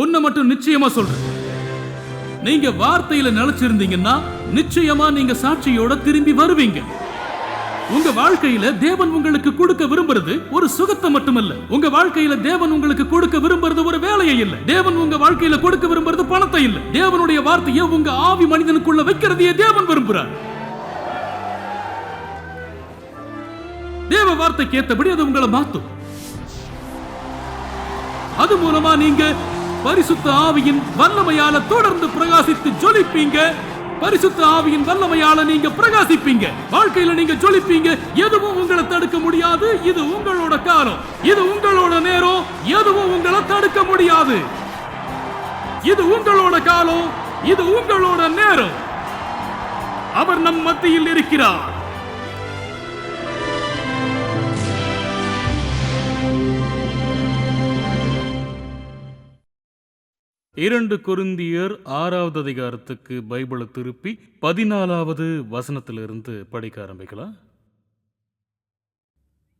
ஒண்ணு மட்டும் நிச்சயமா சொல்றேன், நீங்க வார்த்தையில நிலைச்சிருந்தீங்கன்னா நிச்சயமா நீங்க சாட்சியோட திரும்பி வருவீங்க. உங்க வாழ்க்கையில தேவன் உங்களுக்கு கொடுக்க விரும்புறது ஒரு சுகத்தை மட்டுமல்ல. உங்க வாழ்க்கையில தேவன் உங்களுக்கு கொடுக்க விரும்புறது ஒரு வேலையை இல்ல. தேவன் உங்க வாழ்க்கையில கொடுக்க விரும்புறது பணத்தை இல்ல. தேவனுடைய வார்த்தையை உங்க ஆவி மனிதனுக்குள்ள வைக்கிறதையே தேவன் விரும்புறார். தேவ வார்த்தைக்கு ஏற்றபடி அது உங்களை மாத்தும். அது மூலமா நீங்க பரிசுத்த ஆவியின் வல்லமையால தொடர்ந்து பிரகாசித்து ஜொலிப்பீங்க. பரிசுத்த ஆவியின் வல்லமையால நீங்க பிரகாசிப்பீங்க. வாழ்க்கையில நீங்க ஜொலிப்பீங்க. எதுவும் உங்களை தடுக்க முடியாது. இது உங்களோட காலம், இது உங்களோட நேரம். எதுவும் உங்களை தடுக்க முடியாது. இது உங்களோட காலம், இது உங்களோட நேரம். அவர் நம் மத்தியில் இருக்கிறார். 2 கொரிந்தியர் 6வது அதிகாரத்துக்கு பைபிளை திருப்பி 14வது வசனத்திலிருந்து படிக்க ஆரம்பிக்கலாம்.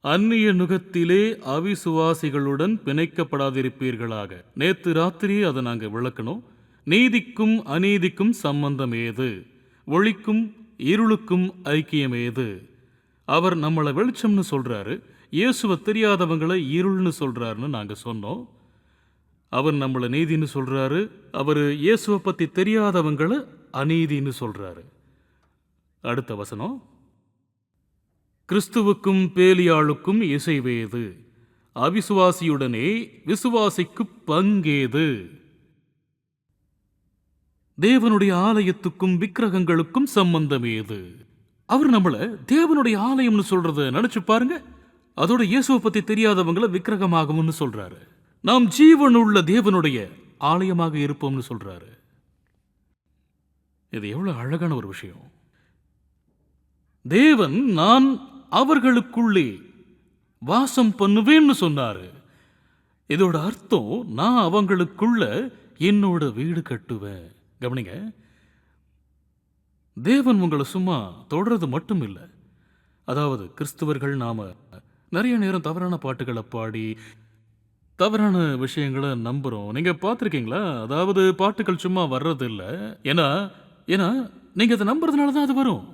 அந்நிய நுகத்திலே அவிசுவாசிகளுடன் பிணைக்கப்படாதிருப்பீர்களாக. நேத்து ராத்திரி அதை நாங்கள் விளக்கணும். நீதிக்கும் அநீதிக்கும் சம்பந்தம் ஏது? ஒளிக்கும் இருளுக்கும் ஐக்கியம் ஏது? அவர் நம்மளை வெளிச்சம்னு சொல்றாரு, இயேசுவை தெரியாதவங்களை இருள்னு சொல்றாருன்னு நாங்கள் சொன்னோம். அவர் நம்மளை நீதின்னு சொல்றாரு, அவர் இயேசுவை பற்றி தெரியாதவங்களை அநீதின்னு சொல்றாரு. அடுத்த வசனம், கிறிஸ்துவுக்கும் பேலியாளுக்கும் இசைவேது? அவிசுவாசியுடனே விசுவாசிக்கு பங்கேது? தேவனுடைய ஆலயத்துக்கும் விக்கிரகங்களுக்கும் சம்பந்தம் ஏது? அவர் நம்மளை தேவனுடைய ஆலயம்னு சொல்றத நினைச்சு பாருங்க. அதோட இயேசுவை பற்றி தெரியாதவங்களை விக்கிரகமாகும்னு சொல்றாரு. நாம் ஜீவனுள்ள தேவனுடைய ஆலயமாக இருப்போம்னு சொல்றாரு. இது எவ்வளவு அழகான ஒரு விஷயம். தேவன் நான் அவர்களுக்குள்ளே வாசம் பண்ணுவேன்னு சொன்னாரு. இதோட அர்த்தம் நான் அவங்களுக்குள்ள என்னோட வீடு கட்டுவேன். கவனிங்க, தேவன் உங்களை சும்மா தொடர்றது மட்டும் இல்லை. அதாவது கிறிஸ்துவர்கள் நாம நிறைய நேரம் தவறான பாட்டுகளை பாடி தவறான விஷயங்களை நம்புறோம். நீங்க பார்த்துருக்கீங்களா? அதாவது பாட்டுகள் சும்மா வர்றது இல்லை. ஏன்னா நீங்க அதை நம்புறதுனால தான் அது வரும்.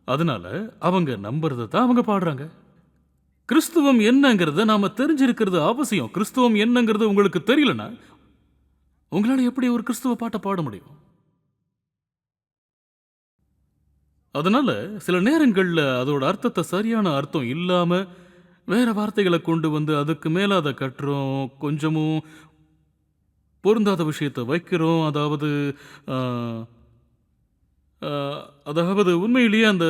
அதனால அவங்க நம்புறதை தான் அவங்க பாடுறாங்க. கிறிஸ்துவம் என்னங்கிறத நாம தெரிஞ்சிருக்கிறது அவசியம். கிறிஸ்துவம் என்னங்கிறது உங்களுக்கு தெரியலன்னா உங்களால எப்படி ஒரு கிறிஸ்துவ பாட்டை பாட முடியும்? அதனால சில நேரங்கள்ல அதோட அர்த்தத்தை சரியான அர்த்தம் இல்லாம வேற வார்த்தைகளை கொண்டு வந்து அதுக்கு மேல அதை கட்டுறோம். கொஞ்சமும் பொருந்தாத விஷயத்தை வைக்கிறோம். அதாவது உண்மையிலேயே அந்த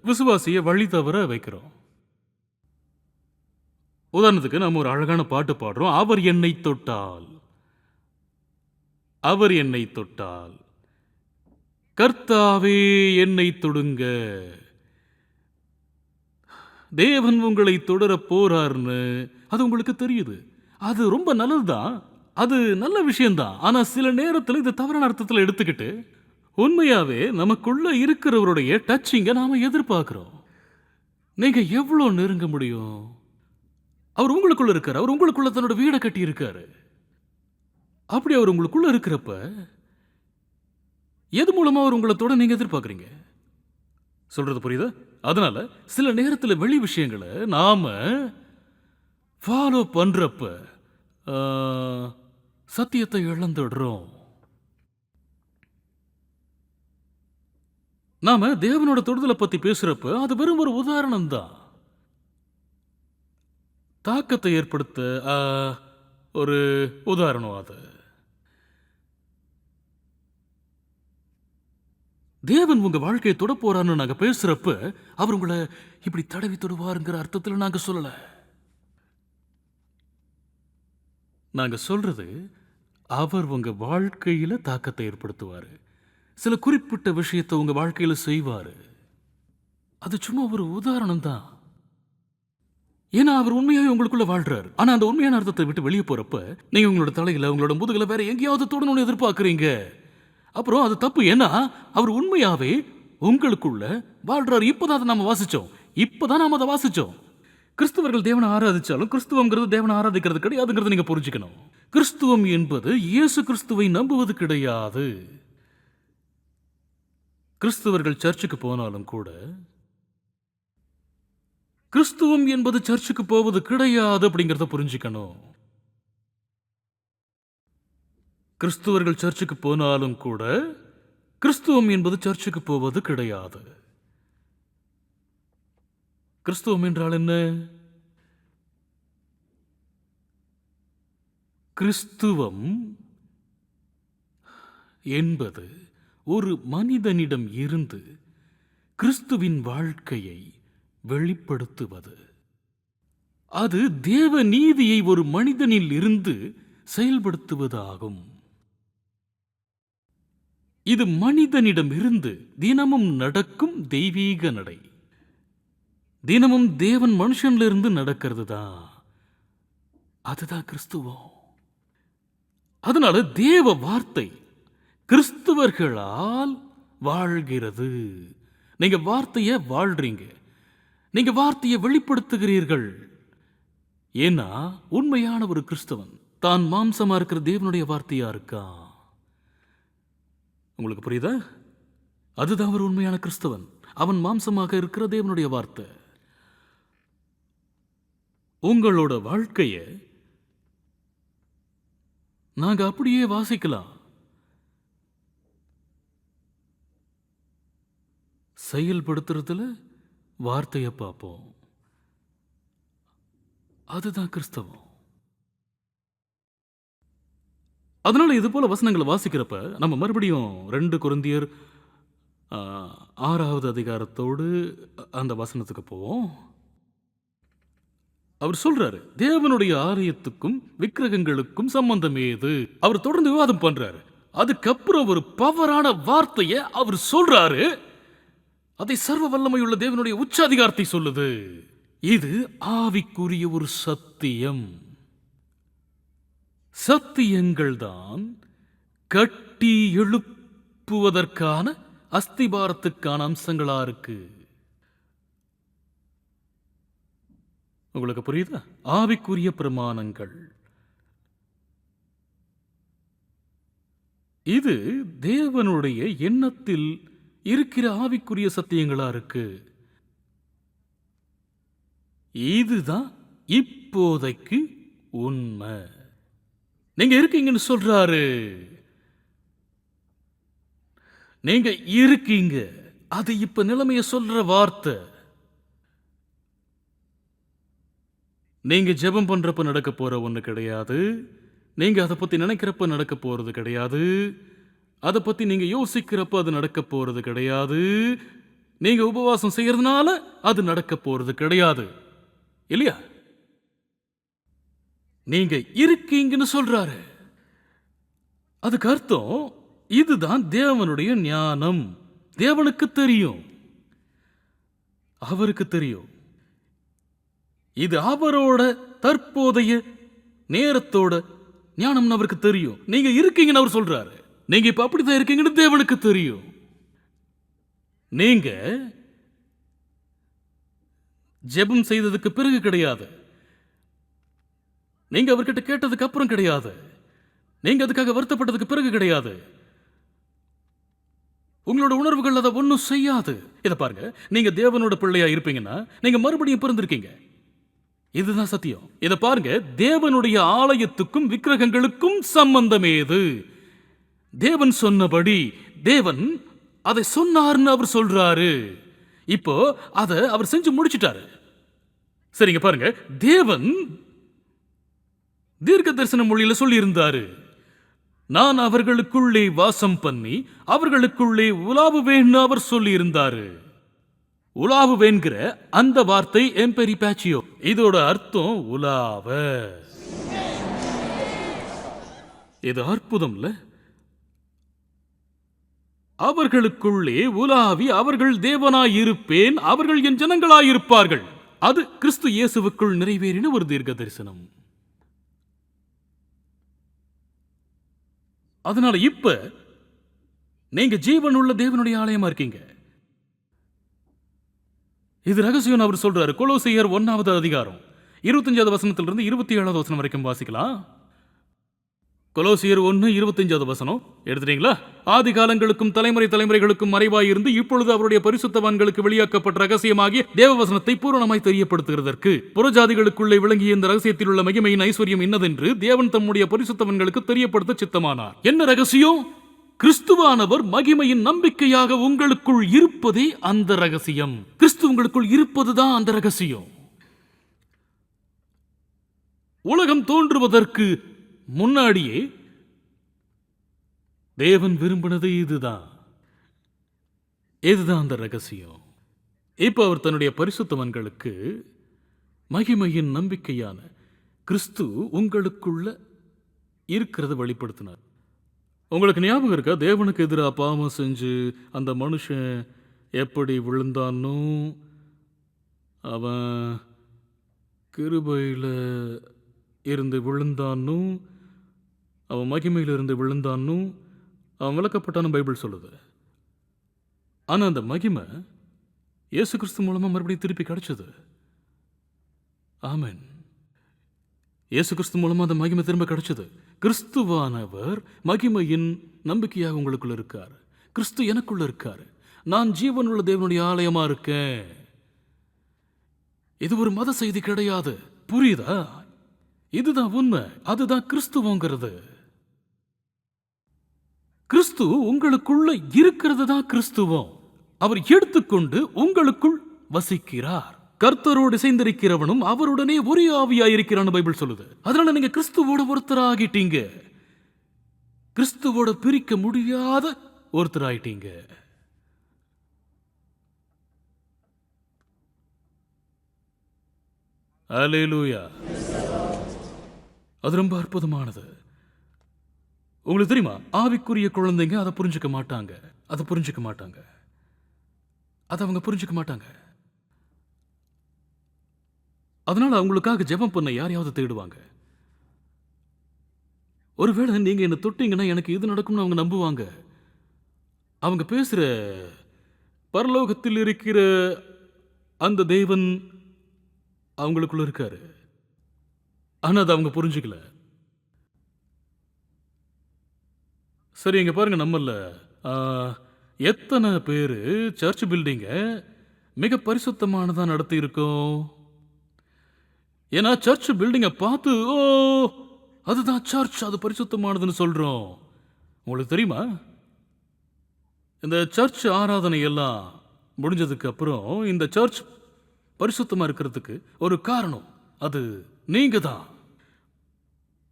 விசுவாசியை வழி தவற வைக்கிறோம். உதாரணத்துக்கு நம்ம ஒரு அழகான பாட்டு பாடுறோம். அவர் என்னை தொட்டால், அவர் என்னை தொட்டால், கர்த்தாவே என்னை தொடுங்க. தேவன் உங்களை தொடர போறாருன்னு அது உங்களுக்கு தெரியுது. அது ரொம்ப நல்லதுதான், அது நல்ல விஷயம்தான். ஆனா சில நேரத்தில் இது தவறான அர்த்தத்தில் எடுத்துக்கிட்டு உண்மையாவே நமக்குள்ள இருக்கிறவருடைய டச்சிங்க நாம எதிர்பார்க்கிறோம். நீங்க எவ்வளவு நெருங்க முடியும்? அவர் உங்களுக்குள்ள இருக்காரு. அவர் உங்களுக்குள்ள தன்னோட வீடை கட்டி இருக்காரு. அப்படி அவர் உங்களுக்குள்ள இருக்கிறப்ப எது மூலமா அவர் உங்களை தொட நீங்க எதிர்பார்க்குறீங்க? சொல்றது புரியுதா? அதனால சில நேரத்தில் வெளி விஷயங்களை நாம ஃபாலோ பண்றப்ப சத்தியத்தை இழந்துடுறோம். நாம தேவனோட தொடுதலை பத்தி பேசுறப்ப அது வெறும் ஒரு உதாரணம் தான். தாக்கத்தை ஏற்படுத்த ஒரு உதாரணம். அது தேவன் உங்க வாழ்க்கையை தொட போறான்னு நாங்க பேசுறப்ப அவர் உங்களை இப்படி தடவி தொடுவாருங்கிற அர்த்தத்தில் நாங்க சொல்லல. நாங்க சொல்றது அவர் உங்க வாழ்க்கையில தாக்கத்தை ஏற்படுத்துவாரு. சில குறிப்பிட்ட விஷயத்தை உங்க வாழ்க்கையில செய்வாரு. அது சும்மா ஒரு உதாரணம் தான். ஏன்னா அவர் உண்மையாவே உங்களுக்குள்ள வாழ்றாரு. ஆனா அந்த உண்மையான அர்த்தத்தை விட்டு வெளியே போறப்ப நீங்க உங்களோட தலையில உங்களோட முதுகுல வேற எங்கேயாவது தொடணும்னு எதிர்பார்க்கறீங்க. அப்புறம் அது தப்பு. ஏன்னா அவர் உண்மையாவே உங்களுக்குள்ள வாழ்றாரு. இப்பதான் நாம வாசிச்சோம். கிறிஸ்தவர்கள் தேவனை ஆராதிச்சாலும் கிறிஸ்துவங்கிறது தேவனை ஆராதிக்கிறது கிடையாதுங்கிறது நீங்க புரிஞ்சுக்கணும். கிறிஸ்துவம் என்பது இயேசு கிறிஸ்துவை நம்புவது கிடையாது. கிறிஸ்துவர்கள் சர்ச்சுக்கு போனாலும் கூட கிறிஸ்துவம் என்பது சர்ச்சுக்கு போவது கிடையாது அப்படிங்கறத புரிஞ்சுக்கணும். கிறிஸ்துவர்கள் சர்ச்சுக்கு போனாலும் கூட கிறிஸ்துவம் என்பது சர்ச்சுக்கு போவது கிடையாது. கிறிஸ்துவம் என்றால் என்ன? கிறிஸ்துவம் என்பது ஒரு மனிதனிடம் இருந்து கிறிஸ்துவின் வாழ்க்கையை வெளிப்படுத்துவது. அது தேவ நீதியை ஒரு மனிதனில் இருந்து செயல்படுத்துவதாகும். இது மனிதனிடம் இருந்து தினமும் நடக்கும் தெய்வீக நடை. தினமும் தேவன் மனுஷனிலிருந்து நடக்கிறது தான். அதுதான் கிறிஸ்துவம். அதனால தேவ வார்த்தை கிறிஸ்துவர்களால் வாழ்கிறது. நீங்க வார்த்தையை வாழ்றீங்க, நீங்க வார்த்தையை வெளிப்படுத்துகிறீர்கள். ஏன்னா உண்மையான ஒரு கிறிஸ்தவன் தான் மாம்சமா இருக்கிற தேவனுடைய வார்த்தையா இருக்கான். உங்களுக்கு புரியுதா? அதுதான் ஒரு உண்மையான கிறிஸ்தவன். அவன் மாம்சமாக இருக்கிற தேவனுடைய வார்த்தை. உங்களோட வாழ்க்கைய நாங்க அப்படியே வாசிக்கலாம். செயல்படுத்துறதுல வார்த்தையை பார்ப்போம். அதுதான் கிறிஸ்தவம். அதனால இது போல வசனங்களை வாசிக்கிறப்ப நம்ம மறுபடியும் 2 கொரிந்தியர் 6வது அதிகாரத்தோடு அந்த வசனத்துக்கு போவோம். அவர் சொல்றாரு, தேவனுடைய ஆலயத்துக்கும் விக்கிரகங்களுக்கும் சம்பந்தம் ஏது? அவர் தொடர்ந்து விவாதம் பண்றாரு. அதுக்கப்புறம் ஒரு பவரான வார்த்தையை அவர் சொல்றாரு. அதை சர்வ வல்லமையுள்ள தேவனுடைய உச்ச அதிகாரத்தை சொல்லுது. இது ஆவிக்குரிய ஒரு சத்தியம். சத்தியங்கள் தான் கட்டி எழுப்புவதற்கான அஸ்திபாரத்துக்கான அம்சங்களா இருக்கு. உங்களுக்கு புரியுதா? ஆவிக்குரிய பிரமாணங்கள் இது தேவனுடைய எண்ணத்தில் இருக்கிற ஆவிக்குரிய சத்தியங்களா இருக்கு. இதுதான் இப்போதைக்கு உண்மை. நீங்க இருக்கீங்கன்னு சொல்றாரு. நீங்க இருக்கீங்க, அது இப்ப நிலைமைய சொல்ற வார்த்தை. நீங்க ஜெபம் பண்றப்ப நடக்க போற ஒண்ணு கிடையாது. நீங்க அதை பத்தி நினைக்கிறப்ப நடக்க போறது கிடையாது. அதை பத்தி நீங்க யோசிக்கிறப்ப அது நடக்க போறது கிடையாது. நீங்க உபவாசம் செய்யறதுனால அது நடக்க போறது கிடையாது. இல்லையா? நீங்க இருக்கீங்கன்னு சொல்றாரு. அதுக்கு அர்த்தம் இதுதான் தேவனுடைய ஞானம். தேவனுக்கு தெரியும், அவருக்கு தெரியும். இது அவரோட தற்போதைய நேரத்தோட ஞானம் அவருக்கு தெரியும். நீங்க இருக்கீங்கன்னு அவர் சொல்றாரு. நீங்க இப்ப அப்படித்தான் இருக்கீங்கன்னு தேவனுக்கு தெரியும். நீங்க ஜெபம் செய்ததுக்கு பிறகு கிடையாது. நீங்க அவர்கிட்ட கேட்டதுக்கு அப்புறம் கிடையாது. நீங்க அதுக்காக வருத்தப்பட்டதுக்கு பிறகு கிடையாது. உங்களோட உணர்வுகள் அதை ஒன்றும் செய்யாது. இதை பாருங்க, நீங்க தேவனோட பிள்ளையா இருப்பீங்கன்னா நீங்க மறுபடியும் பிறந்திருக்கீங்க. இதுதான் சத்தியம். இதை பாருங்க, தேவனுடைய ஆலயத்துக்கும் விக்கிரகங்களுக்கும் சம்பந்தம் ஏது? தேவன் சொன்னபடி தேவன் அதை சொன்னார்னு அவர் சொல்றாரு. இப்போ அதை அவர் செஞ்சு முடிச்சிட்டாரு. சரிங்க, பாருங்க, தேவன் தீர்க்க தரிசன மொழியில சொல்லி இருந்தாரு, நான் அவர்களுக்குள்ளே வாசம் பண்ணி அவர்களுக்குள்ளே உலாவுவேன்னு அவர் சொல்லி இருந்தாரு. உலாவுவேன்கிற அந்த வார்த்தை எம்பெரிபாச்சியோ, இதோட அர்த்தம் உலாவ. இது அற்புதம் இல்ல? அவர்களுக்குள்ளே உலாவி அவர்கள் தேவனாயிருப்பேன், அவர்கள் என் ஜனங்களாயிருப்பார்கள். அது கிறிஸ்து இயேசுவுக்குள் நிறைவேறின ஒரு தீர்க்க தரிசனம். அதனால இப்ப நீங்க ஜீவனுள்ள தேவனுடைய ஆலயமா இருக்கீங்க. இது ரகசியம் அவர் சொல்றாரு. கொலோசியர் 1வது அதிகாரம் 25வது வசனத்திலிருந்து 27வது வசனம் வரைக்கும் வாசிக்கலாம். கொலோசியர் 1:25 எடுத்துட்டீங்களா? ஆதி காலங்களுக்கும் தலைமுறை தலைமுறைகளுக்கும் மறைவாயிருந்து இப்பொழுது அவருடைய பரிசுத்தவான்களுக்கு வெளியாக்கப்பட்ட ரகசியமாகிய தேவவசனத்தை பூரணமாய் தெரியப்படுத்துகிறதற்கு புறஜாதிகளுக்குள்ளே விளங்கிய இந்த ரகசியத்தில் உள்ள மகிமையின் ஐஸ்வர்யம் இன்னதென்று தேவன் தம்முடைய பரிசுத்தவான்களுக்கு தெரியப்படுத்த சித்தமானார். என்ன ரகசியம்? கிறிஸ்துவானவர் மகிமையின் நம்பிக்கையாக உங்களுக்குள் இருப்பதே அந்த ரகசியம். கிறிஸ்து உங்களுக்குள் இருப்பதுதான் அந்த ரகசியம். உலகம் தோன்றுவதற்கு முன்னாடியே தேவன் விரும்பினது இதுதான். அந்த ரகசியம். இப்ப அவர் தன்னுடைய பரிசுத்தவான்களுக்கு மகிமையின் நம்பிக்கையான கிறிஸ்து உங்களுக்குள்ள இருக்கிறத வெளிப்படுத்தினார். உங்களுக்கு ஞாபகம் இருக்கா? தேவனுக்கு எதிராக பாவம் செஞ்சு அந்த மனுஷன் எப்படி விழுந்தானோ, அவன் கிருபையில் இருந்து விழுந்தானோ, அவன் மகிமையில் இருந்து விழுந்தானோ, அவன் விளக்கப்பட்டான்னு பைபிள் சொல்லுது. ஆனால் அந்த மகிமை இயேசு கிறிஸ்து மூலமாக மறுபடியும் திருப்பி கிடைச்சது. ஆமென். இயேசு கிறிஸ்து மூலமாக அந்த மகிமை திரும்ப கிடைச்சது. கிறிஸ்துவானவர் மகிமையின் நம்பிக்கையாக உங்களுக்குள்ள இருக்கார். கிறிஸ்து எனக்குள்ள இருக்காரு. நான் ஜீவனுள்ள தேவனுடைய ஆலயமா இருக்கேன். இது ஒரு மத செய்தி கிடையாது. புரியுதா? இதுதான் உண்மை. அதுதான் கிறிஸ்துவங்கிறது. கிறிஸ்து உங்களுக்குள்ள இருக்கிறது தான் கிறிஸ்துவம். அவர் எடுத்துக்கொண்டு உங்களுக்குள் வசிக்கிறார். கர்த்தரோடு இசைந்திருக்கிறவனும் அவருடனே ஒரே ஆவியாயிருக்கிறான்னு பைபிள் சொல்லுது. அதனால நீங்க கிறிஸ்துவோட ஒருத்தராகிட்டீங்க. கிறிஸ்துவோட பிரிக்க முடியாத ஒருத்தராயிட்டீங்க. அல்லேலூயா. அது ரொம்ப அற்புதமானது. உங்களுக்கு தெரியுமா, ஆவிக்குரிய குழந்தைங்க அதை புரிஞ்சுக்க மாட்டாங்க. அதை அவங்க புரிஞ்சுக்க மாட்டாங்க. அதனால அவங்களுக்காக ஜெபம் பண்ண யாரையாவது தேடுவாங்க. ஒருவேளை நீங்க என்ன தொட்டீங்கன்னா எனக்கு இது நடக்கும்னு அவங்க நம்புவாங்க. அவங்க பேசுற பரலோகத்தில் இருக்கிற அந்த தேவன் அவங்களுக்குள்ள இருக்காரு. ஆனா அதை அவங்க புரிஞ்சுக்கல. சரி, இங்க பாருங்க, நம்மள எத்தனை பேரு சர்ச் பில்டிங்க மிக பரிசுத்தமானதா நடத்தி இருக்கோம். ஏன்னா சர்ச் பில்டிங்கை பார்த்து ஓ அதுதான் சர்ச், அது பரிசுத்தமானதுன்னு சொல்றோம். உங்களுக்கு தெரியுமா, இந்த சர்ச் ஆராதனை எல்லாம் முடிஞ்சதுக்கு அப்புறம் இந்த சர்ச் பரிசுத்தமா இருக்கிறதுக்கு ஒரு காரணம், அது நீங்க தான்.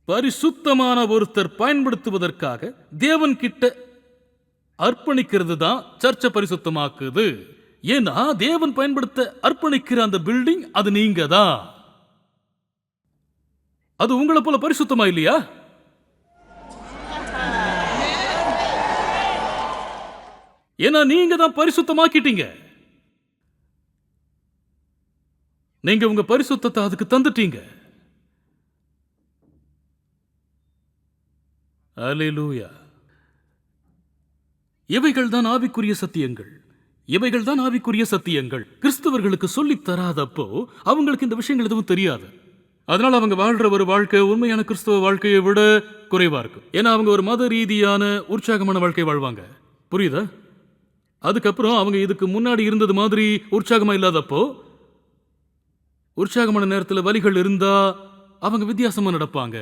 பரிசுத்தமான ஒருத்தர் பயன்படுத்துவதற்காக தேவன் கிட்ட அர்ப்பணிக்கிறது தான் சர்ச்சை பரிசுத்தமாக்குது. ஏன்னா தேவன் பயன்படுத்த அர்ப்பணிக்கிற அந்த பில்டிங் அது நீங்க தான். அது உங்களை போல பரிசுத்தமா இல்லையா? ஏன்னா நீங்க தான் பரிசுத்தமாக்கிட்டீங்க. நீங்க உங்க பரிசுத்தத்தை அதுக்கு தந்துட்டீங்க. அல்லேலூயா. இவைகள் தான் ஆவிக்குரிய சத்தியங்கள். கிறிஸ்தவர்களுக்கு சொல்லித் தராதப்போ அவங்களுக்கு இந்த விஷயங்கள் எதுவும் தெரியாது. அதனால அவங்க வாழ்ற ஒரு வாழ்க்கை உண்மையான கிறிஸ்தவ வாழ்க்கையை விட குறைவா இருக்கும். ஏன்னா அவங்க ஒரு மத ரீதியான உற்சாகமான வாழ்க்கை வாழ்வாங்க. புரியுதா? அதுக்கப்புறம் அவங்க இதுக்கு முன்னாடி இருந்தது மாதிரி உற்சாகமா இல்லாதப்போ, உற்சாகமான நேரத்தில் வலிகள் இருந்தா அவங்க வித்தியாசமா நடப்பாங்க.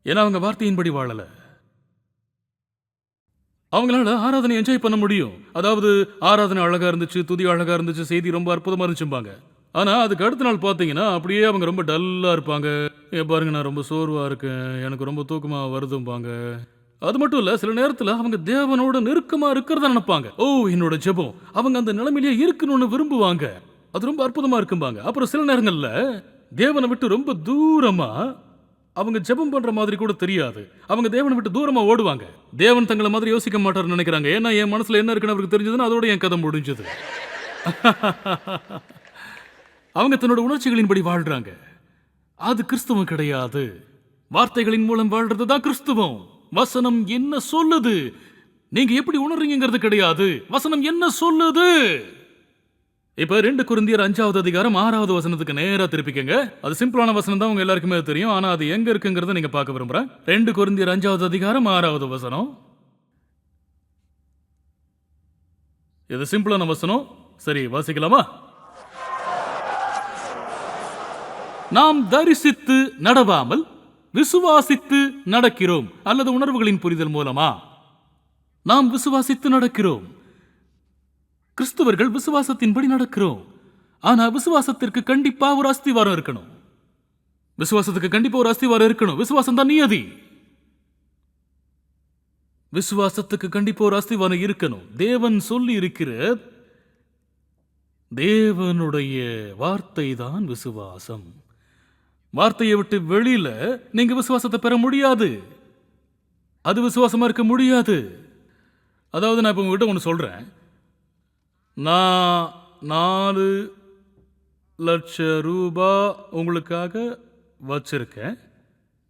ஏன்னா அவங்க வார்த்தையின்படி வாழல. அவங்களால ஆராதனை என்ஜாய் பண்ண முடியும். அதாவது ஆராதனை அழகா இருந்துச்சு, துதி அழகா இருந்துச்சு, செய்தி ரொம்ப அற்புதமா இருந்துச்சும்பாங்க. ஆனா அதுக்கு அடுத்த நாள் பார்த்தீங்கன்னா அப்படியே அவங்க ரொம்ப டல்லா இருப்பாங்க. பாருங்க, நான் ரொம்ப சோர்வா இருக்கேன், எனக்கு ரொம்ப தூக்கமா வருதும்பாங்க. அது மட்டும் இல்ல, சில நேரத்தில் அவங்க தேவனோட நெருக்கமா இருக்கிறத நினைப்பாங்க. ஓ, என்னோட ஜெபம், அவங்க அந்த நிலைமையிலேயே இருக்கணும்னு விரும்புவாங்க. அது ரொம்ப அற்புதமா இருக்கும்பாங்க. அப்புறம் சில நேரங்கள்ல தேவனை விட்டு ரொம்ப தூரமா அவங்க ஜெபம் பண்ற மாதிரி கூட தெரியாது. அவங்க தேவனை விட்டு தூரமா ஓடுவாங்க. தேவன் தங்களை மாதிரி யோசிக்க மாட்டாருன்னு நினைக்கிறாங்க. ஏன்னா என் மனசுல என்ன இருக்குன்னு அவருக்கு தெரிஞ்சதுன்னா அதோட என் கதை முடிஞ்சது. அவங்க தன்னோட உணர்ச்சிகளின்படி வாழ்றாங்க. அது கிறிஸ்துவம் கிடையாது. வார்த்தைகளின் மூலம் வாழ்றது தான் கிறிஸ்துவம். வசனம் என்ன சொல்லுது, நீங்க எப்படி உணர்றீங்கிறது கிடையாது. வசனம் என்ன சொல்லுது? இப்ப 2 கொரிந்தியர் 5வது அதிகாரம் 6வது வசனத்துக்கு நேரா திருப்பிக்கங்க. அது சிம்பிளான வசனம் தான், உங்க எல்லாருக்குமே தெரியும். ஆனா அது எங்க இருக்குங்கிறத நீங்க பார்க்க விரும்புறேன். 2 கொரிந்தியர் 5வது அதிகாரம் 6வது வசனம். இது சிம்பிளான வசனம். சரி, வாசிக்கலாமா? நாம் தரிசித்து நடவாமல் விசுவாசித்து நடக்கிறோம். அல்லது உணர்வுகளின் புரிதல் மூலமா நாம் விசுவாசித்து நடக்கிறோம். கிறிஸ்துவர்கள் விசுவாசத்தின்படி நடக்கிறோம். ஆனா விசுவாசத்திற்கு கண்டிப்பா ஒரு அஸ்திவாரம் இருக்கணும். விசுவாசத்துக்கு கண்டிப்பா ஒரு அஸ்திவாரம் இருக்கணும். விசுவாசம் தான் நியதி. விசுவாசத்துக்கு கண்டிப்பா ஒரு அஸ்திவாரம் இருக்கணும். தேவன் சொல்லி இருக்கிற தேவனுடைய வார்த்தை தான் விசுவாசம். வார்த்தையை விட்டு வெளியில நீங்க விசுவாசத்தை பெற முடியாது. அது விசுவாசமா இருக்க முடியாது. அதாவது நான் இப்ப உங்ககிட்ட ஒன்று சொல்றேன். நான் 4 லட்சம் ரூபாய் உங்களுக்காக வச்சிருக்கேன்,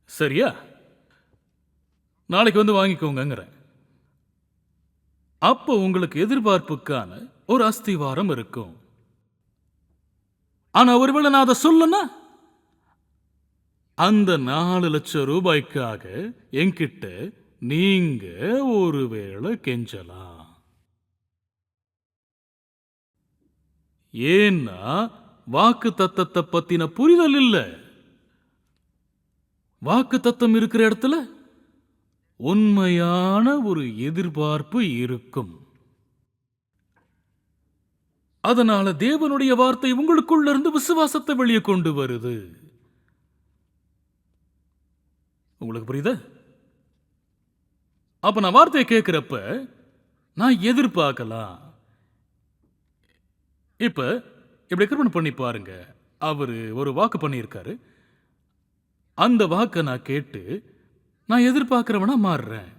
சரியா? நாளைக்கு வந்து வாங்கிக்கோங்கிறேன். அப்போ உங்களுக்கு எதிர்பார்ப்புக்கான ஒரு அஸ்திவாரம் இருக்கும். ஆனா ஒருவேளை நான் அதை சொல்லனா, அந்த 4 லட்சம் ரூபாய்க்காக என்கிட்ட நீங்க ஒருவேளை கெஞ்சலாம். ஏன்னா வாக்கு தத்தத்தை பத்தின புரிதல் இல்ல. வாக்கு தத்தம் இருக்கிற இடத்துல உண்மையான ஒரு எதிர்பார்ப்பு இருக்கும். அதனால தேவனுடைய வார்த்தை உங்களுக்குள்ள இருந்து விசுவாசத்தை வெளியே கொண்டு வருது. உங்களுக்கு புரியுதா? அப்ப நான் வார்த்தையை கேட்கிறப்ப நான் எதிர்பார்க்கலாம். இப்ப இப்படி கற்பனை பண்ணி பாருங்க. அவரு ஒரு வாக்கு பண்ணியிருக்காரு. அந்த வாக்கை நான் கேட்டு நான் எதிர்பார்க்கிறவனா மாறுறேன்.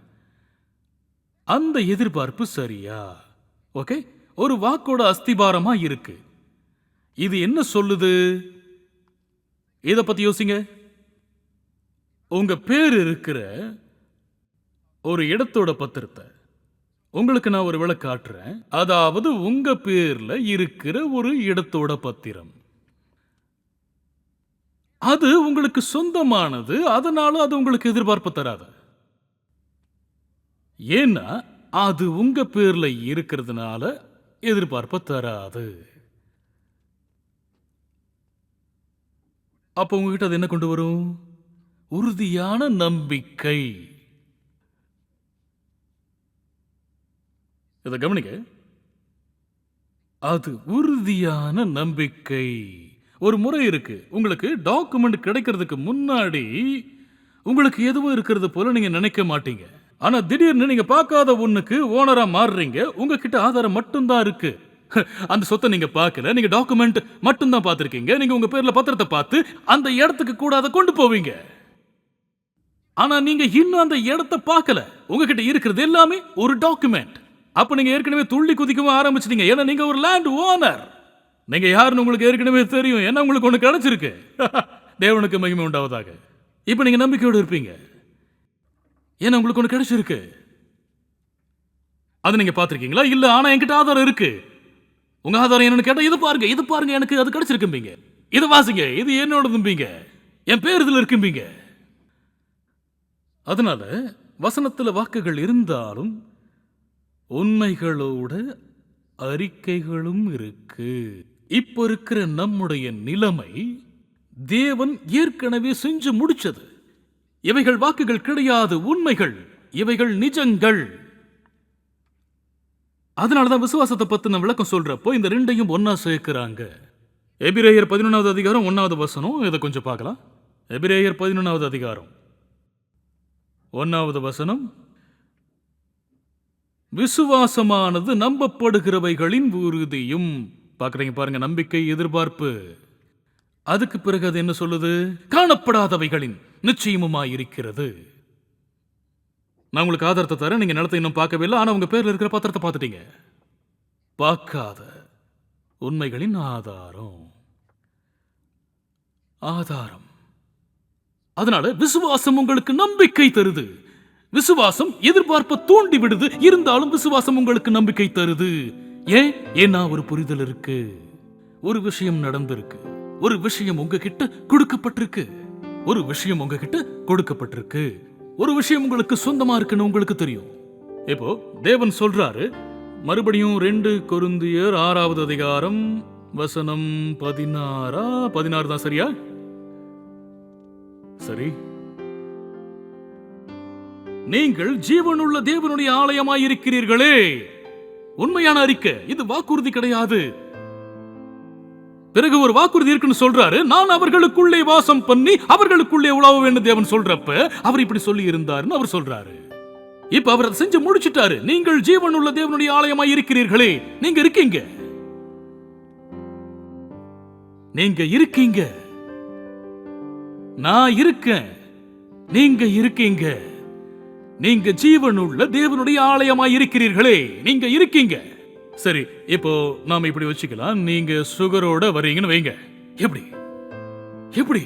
அந்த எதிர்பார்ப்பு சரியா? ஓகே, ஒரு வாக்கோட அஸ்திபாரமா இருக்கு. இது என்ன சொல்லுது? இத பத்தி யோசிங்க. உங்க பேர் இருக்கிற ஒரு இடத்தோட பத்திரத்தை உங்களுக்கு நான் ஒரு வேளை காட்டுறேன். அதாவது உங்க பேர்ல இருக்கிற ஒரு இடத்தோட பத்திரம். அது உங்களுக்கு சொந்தமானது. அதனால அது உங்களுக்கு எதிர்பார்ப்பு தராது. ஏன்னா அது உங்க பேர்ல இருக்கிறதுனால எதிர்பார்ப்பு தராது. அப்ப உங்ககிட்ட அது என்ன கொண்டு வரும்? உறுதியான நம்பிக்கை. இதை கவனிங்க. அது உறுதியான நம்பிக்கை. ஒரு முறை இருக்கு. உங்களுக்கு டாக்குமெண்ட் கிடைக்கிறதுக்கு முன்னாடி உங்களுக்கு எதுவும் இருக்கிறது போல நீங்க நினைக்க மாட்டீங்க. ஆனா திடீர்னு நீங்க பார்க்காத ஒண்ணுக்கு ஓனரா மாறுறீங்க. உங்ககிட்ட ஆதாரம் மட்டும்தான் இருக்கு. அந்த சொத்தை நீங்க பார்க்கல. நீங்க டாக்குமெண்ட் மட்டும்தான் பார்த்திருக்கீங்க. நீங்க உங்க பேர்ல பத்திரத்தை பார்த்து அந்த இடத்துக்கு கூட அதை கொண்டு போவீங்க. ஆனா நீங்க இன்னும் அந்த இடத்தை பார்க்கல. உங்ககிட்ட இருக்கிறது எல்லாமே ஒரு டாக்குமெண்ட். அப்ப நீங்க ஏற்கனவே துள்ளி குதிக்கவும் ஆரம்பிச்சிட்டீங்க. ஏன்னா நீங்க ஒரு லேண்ட் ஓனர். நீங்க யாருன்னு உங்களுக்கு ஏற்கனவே தெரியும். ஏன்னா உங்களுக்கு ஒண்ணு கிடைச்சிருக்கு. தேவனுக்கு மகிமை உண்டாவதாக. இப்ப நீங்க நம்பிக்கையோடு இருப்பீங்க. ஏன்னா உங்களுக்கு ஒண்ணு கிடைச்சிருக்கு. அது நீங்க பார்த்திருக்கீங்களா? இல்ல. ஆனா என்கிட்ட ஆதாரம் இருக்கு. உங்க ஆதாரம் என்னன்னு கேட்டா, இது பாருங்க, இது பாருங்க, எனக்கு அது கிடைச்சிருக்கும்பீங்க. இது வாசிங்க, இது என்னோடதும்பீங்க, என் பேர் இதுல இருக்கும்பீங்க. அதனால வசனத்துல வாக்குகள் இருந்தாலும் உண்மைகளோட அறிக்கைகளும் இருக்கு. இப்ப இருக்கிற நம்முடைய நிலைமை தேவன் ஏற்கனவே செஞ்சு முடிச்சது. இவைகள் வாக்குகள் கிடையாது, உண்மைகள். இவைகள் நிஜங்கள். அதனாலதான் விசுவாசத்தை பத்தின விளக்கம் சொல்றப்போ இந்த ரெண்டையும் ஒன்னா சேர்க்கிறாங்க. எபிரேயர் 11வது அதிகாரம் 1வது வசனம். இதை கொஞ்சம் பார்க்கலாம். எபிரேயர் 11வது அதிகாரம் 1வது வசனம். விசுவாசமானது நம்பப்படுகிறவைகளின் உறுதியும். பார்க்கறீங்க பாருங்க, நம்பிக்கை, எதிர்பார்ப்பு. அதுக்கு பிறகு அது என்ன சொல்லுது? காணப்படாதவைகளின் நிச்சயமுமாயிருக்கிறது. நான் உங்களுக்கு ஆதாரத்தை தரேன். நீங்க நிலத்தை இன்னும் பார்க்கவே இல்லை. ஆனா உங்க பேர்ல இருக்கிற பத்திரத்தை பார்த்துட்டீங்க. பார்க்காத உண்மைகளின் ஆதாரம். ஆதாரம். அதனால விசுவாசம் உங்களுக்கு நம்பிக்கை தருது. விசுவாசம் எதிர்பார்ப்பை தூண்டி விடுது. இருந்தாலும் விசுவாசம் உங்களுக்கு நம்பிக்கை தருது. ஏன்? ஏன்னா ஒரு புரிதல் இருக்கு. ஒரு விஷயம் நடந்திருக்கு. ஒரு விஷயம் உங்ககிட்ட கொடுக்கப்பட்டிருக்கு. ஒரு விஷயம் உங்ககிட்ட கொடுக்கப்பட்டிருக்கு. ஒரு விஷயம் உங்களுக்கு சொந்தமா இருக்குன்னு உங்களுக்கு தெரியும். இப்போ தேவன் சொல்றாரு, மறுபடியும் 2 கொரிந்தியர் 6வது அதிகாரம் வசனம் 16 தான் சரியா? சரி. நீங்கள் ஜீவனுள்ள தேவனுடைய ஆலயமாயிருக்கிறீர்களே. உண்மையான அறிக்கை இது, வாக்குறுதி கிடையாது. பிறகு ஒரு வாக்குறுதி இருக்குன்னு சொல்றாரு, நான் அவர்களுக்குள்ளே வாசம் பண்ணி அவர்களுக்குள்ளே உலாவுவேன்னு தேவன் சொல்றப்ப அவர் இப்படி சொல்லி இருந்தாருன்னு அவர் சொல்றாரு. இப்ப அவர் அதை செஞ்சு முடிச்சிட்டாரு. நீங்கள் ஜீவனுள்ள தேவனுடைய ஆலயமாய் இருக்கிறீர்களே. நீங்க இருக்கீங்க. நீங்க இருக்கீங்க. நான் இருக்கேன். நீங்க இருக்கீங்க. நீங்க ஜீவனுள்ள தேவனுடைய ஆலயமாய் இருக்கிறீர்களே. நீங்க இருக்கீங்க. சரி, இப்போ நாம இப்படி வச்சுக்கலாம். நீங்க சுகரோட வரீங்கன்னு வைங்க. எப்படி எப்படி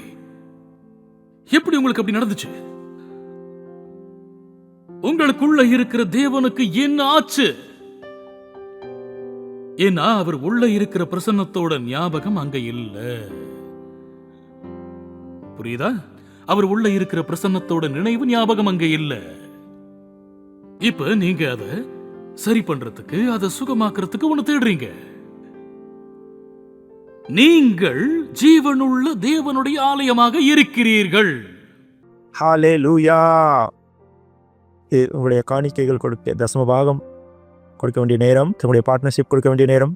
எப்படி உங்களுக்கு அப்படி நடந்துச்சு? உங்களுக்குள்ள இருக்கிற தேவனுக்கு என்ன ஆச்சு? ஏன்னா அவர் உள்ள இருக்கிற பிரசன்னத்தோட ஞாபகம் அங்க இல்ல. புரியுதா? அவர் உள்ள இருக்கிற பிரசன்னத்தோட நினைவு ஞாபகம் அங்க இல்ல. இப்ப நீங்க அதை சரி பண்றதுக்கு, அதை சுகமாக்குறதுக்கு ஒண்ணு தேடுறீங்க. நீங்கள் ஜீவனுள்ள தேவனுடைய ஆலயமாக இருக்கிறீர்கள். ஹல்லேலூயா. உங்களுடைய காணிக்கைகள் கொடுக்க, தசம பாகம் கொடுக்க வேண்டிய நேரம், உங்களுடைய பார்ட்னர்ஷிப் கொடுக்க வேண்டிய நேரம்.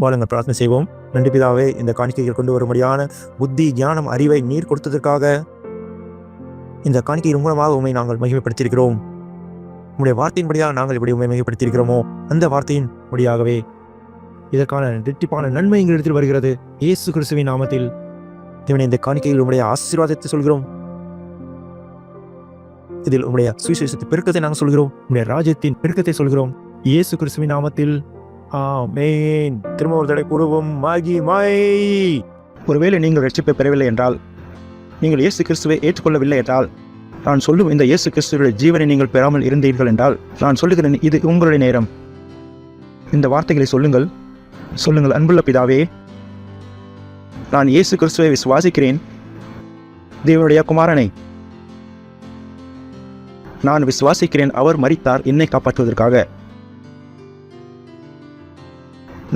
வாழுங்கள், பிரார்த்தனை செய்வோம். நன்றி பிதாவே, இந்த காணிக்கைகள் கொண்டு வரும்படியான புத்தி, ஞானம், அறிவை நீர் கொடுத்ததற்காக இந்த காணிக்கையின் மூலமாக உண்மை நாங்கள் மகிமைப்படுத்தியிருக்கிறோம். உங்களுடைய வார்த்தையின்படியாக நாங்கள் இப்படி உண்மை மகிமைப்படுத்தியிருக்கிறோமோ, அந்த வார்த்தையின் படியாகவே இதற்கான இரட்டிப்பான நன்மை எங்களிடத்தில் வருகிறது. இயேசு கிறிஸ்துவின் நாமத்தில் தேவனே, இந்த காணிக்கையில் உங்களுடைய ஆசீர்வாதத்தை சொல்கிறோம். இதில் உங்களுடைய சுவிசேஷத்தின் பெருக்கத்தை நாங்கள் சொல்கிறோம். உங்களுடைய ராஜ்யத்தின் பெருக்கத்தை சொல்கிறோம். இயேசு கிறிஸ்துவின் நாமத்தில் ஆமென். திரும்ப ஒரு தடவை கூறுவோம், மகிமை. ஒருவேளை நீங்கள் ரட்சிப்பை பெறவில்லை என்றால், நீங்கள் இயேசு கிறிஸ்துவை ஏற்றுக்கொள்ளவில்லை என்றால், நான் சொல்லும் இந்த இயேசு கிறிஸ்துவின் ஜீவனை நீங்கள் பெறாமல் இருந்தீர்கள் என்றால், நான் சொல்லுகிறேன், இது உங்களுடைய நேரம். இந்த வார்த்தைகளை சொல்லுங்கள். சொல்லுங்கள், அன்புள்ள பிதாவே, நான் இயேசு கிறிஸ்துவை விசுவாசிக்கிறேன், தேவனுடைய குமாரனை நான் விசுவாசிக்கிறேன். அவர் மரித்தார் என்னை காப்பாற்றுவதற்காக.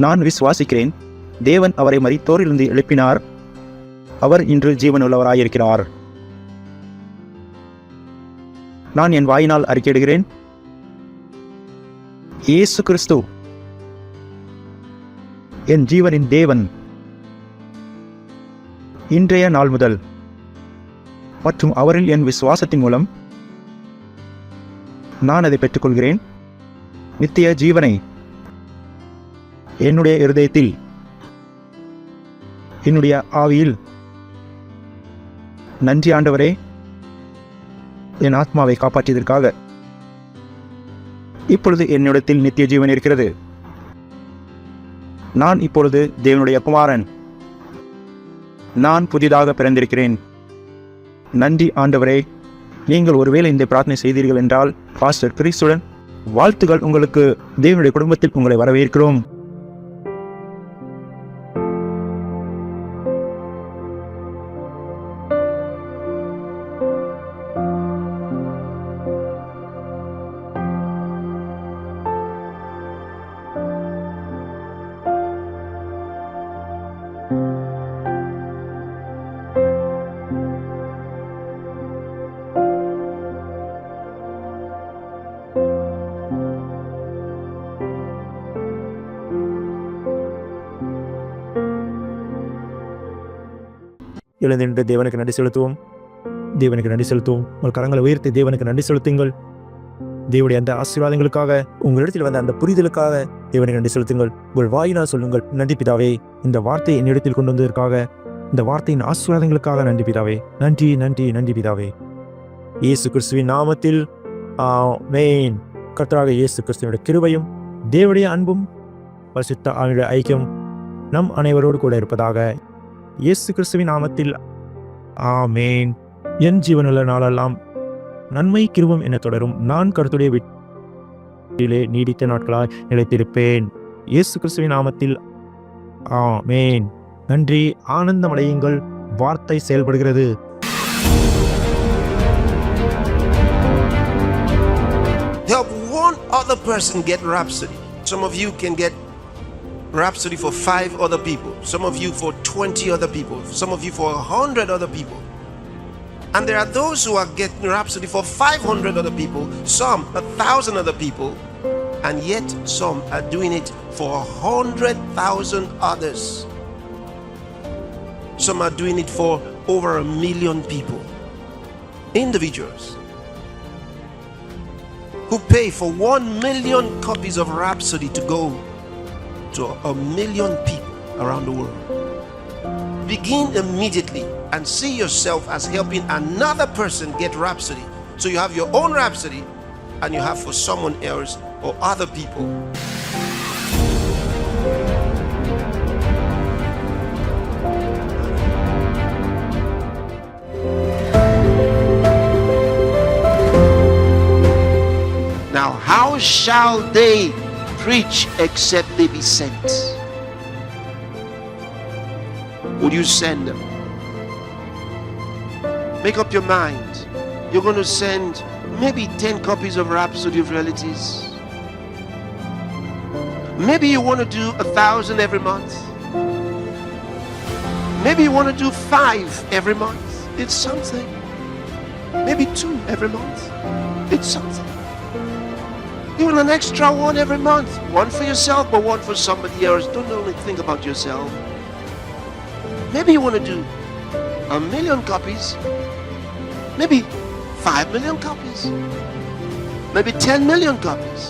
நான் விசுவாசிக்கிறேன், தேவன் அவரை மரித்தோரிலிருந்து எழுப்பினார். அவர் இன்று ஜீவனுள்ளவராயிருக்கிறார். நான் என் வாயினால் அறிக்கையிடுகிறேன், இயேசு கிறிஸ்து என் ஜீவனின் தேவன். இன்றைய நாள் முதல் மற்றும் அவரில் என் விசுவாசத்தின் மூலம் நான் அதை பெற்றுக்கொள்கிறேன். நித்திய ஜீவனை என்னுடைய இருதயத்தில், என்னுடைய ஆவியில். நன்றி ஆண்டவரே, என் ஆத்மாவை காப்பாற்றியதற்காக. இப்பொழுது என்னிடத்தில் நித்திய ஜீவன் இருக்கிறது. நான் இப்பொழுது தேவனுடைய குமாரன். நான் புதிதாக பிறந்திருக்கிறேன். நன்றி ஆண்டவரே. நீங்கள் ஒருவேளை இந்த பிரார்த்தனை செய்தீர்கள் என்றால், பாஸ்டர் கிறிஸ்துடன் வாழ்த்துகள். உங்களுக்கு தேவனுடைய குடும்பத்தில் உங்களை வரவேற்கிறோம். எழுந்தின்று தேவனுக்கு நன்றி செலுத்துவோம். தேவனுக்கு நன்றி செலுத்துவோம். உங்கள் கரங்களை உயர்த்தி தேவனுக்கு நன்றி செலுத்துங்கள். தேவனுடைய அந்த ஆசீர்வாதங்களுக்காக, உங்களிடத்தில் வந்த அந்த புரிதலுக்காக தேவனுக்கு நன்றி செலுத்துங்கள். உங்கள் வாயினால் சொல்லுங்கள், நன்றி பிதாவே, இந்த வார்த்தையை என்னிடத்தில் கொண்டு வந்ததற்காக, இந்த வார்த்தையின் ஆசீர்வாதங்களுக்காக நன்றி பிதாவே. நன்றி நன்றி நன்றி பிதாவே. இயேசு கிறிஸ்துவின் நாமத்தில் ஆமென். கர்த்தராகிய இயேசு கிறிஸ்துவினுடைய கிருபையும் தேவனுடைய அன்பும் பரிசுத்த ஆவியுடைய ஐக்கியம் நம் அனைவரோடு கூட இருப்பதாக. இயேசு கிறிஸ்துவின் நாமத்தில் ஆமேன். என் ஜீவனுள்ள நாளெல்லாம் நன்மை கிருபம் என தொடரும். நான் கர்த்தருடைய வீட்டிலே நீடித்த நாட்களாய் நிலைத்திருப்பேன். இயேசு கிறிஸ்துவின் நாமத்தில் ஆமேன். நன்றி. ஆனந்தமடையுங்கள். வார்த்தை செயல்படுகிறது. Help one other person get Rhapsody. Some of you can get Rhapsody for 5 other people. Some of you for 20 other people. Some of you for 100 other people. And there are those who are getting Rhapsody for 500 other people, some 1,000 other people, and yet some are doing it for 100,000 others. Some are doing it for over 1 million people. Individuals who pay for 1 million copies of Rhapsody to go to 1 million people around the world. Begin immediately and see yourself as helping another person get Rhapsody. So you have your own Rhapsody and you have for someone else or other people. Now, how shall they preach except they be sent? Would you send them? Make up your mind. You're going to send maybe 10 copies of Rhapsody of Realities. Maybe you want to do 1,000 every month. Maybe you want to do 5 every month. It's something. Maybe 2 every month. It's something. Even an extra 1 every month. 1 for yourself, but 1 for somebody else. Don't only think about yourself. Maybe you want to do 1 million copies. Maybe 5 million copies. Maybe 10 million copies.